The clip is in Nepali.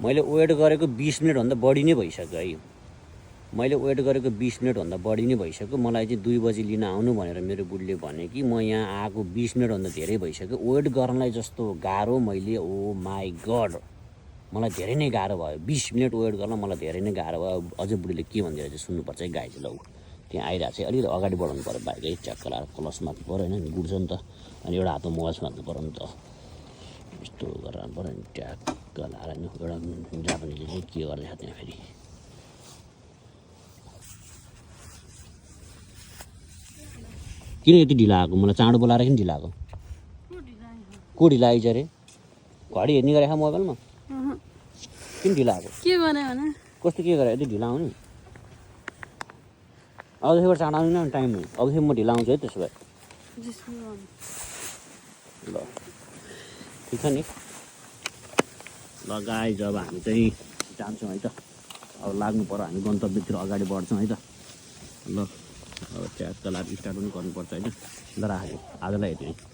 मैले वेट गरेको 20 मिनटभन्दा बढी नै भइसक्यो है। मैले वेट गरेको 20 मिनटभन्दा बढी नै भइसक्यो। मलाई चाहिँ 2 बजी लिन आउनु भनेर मेरो बुढीले भने कि म यहाँ आएको 20 मिनटभन्दा धेरै भइसक्यो। वेट गर्नलाई जस्तो गाह्रो मैले ओ माई गड मलाई धेरै नै गाह्रो भयो। 20 मिनट वेट गर्न मलाई धेरै नै गाह्रो भयो। अझै बुढीले के भनिदिएर चाहिँ सुन्नुपर्छ है गाइज। ल त्यहाँ आइरहेको छ अलिकति अगाडि बढाउनु पऱ्यो बाइक है। च्याक्क लाएर क्लच मार्नु पऱ्यो होइन गुड्छ नि त। अनि एउटा हातमा मोबाइल मार्नु पऱ्यो नि त। यस्तो गरेर पऱ्यो नि ट्याक्क लाएर नि एउटा जापानिजले चाहिँ के गर्दैछ त्यहाँ फेरि। किन यति ढिला आएको? मलाई चाँडो बोलाएर किन ढिला आएको? को ढिला आइज अरे? घडी हेर्ने गरेको मोबाइलमा किन ढिला आएको? के गर्ने भने कस्तो के गरे यति ढिला आउने? अबदेखिबाट चाँडो आउनु न टाइम नै। अबदेखि म ढिला आउँछु है त्यसो भए। ल ठिक छ नि। ल गाइज अब हामी चाहिँ जान्छौँ है त। अब लाग्नु पर्यो हामी गन्तव्यतिर अगाडि बढ्छौँ है त। ल अब ट्याक्क लाएर स्टार्ट पनि गर्नुपर्छ होइन। ल राखेँ आजलाई यति।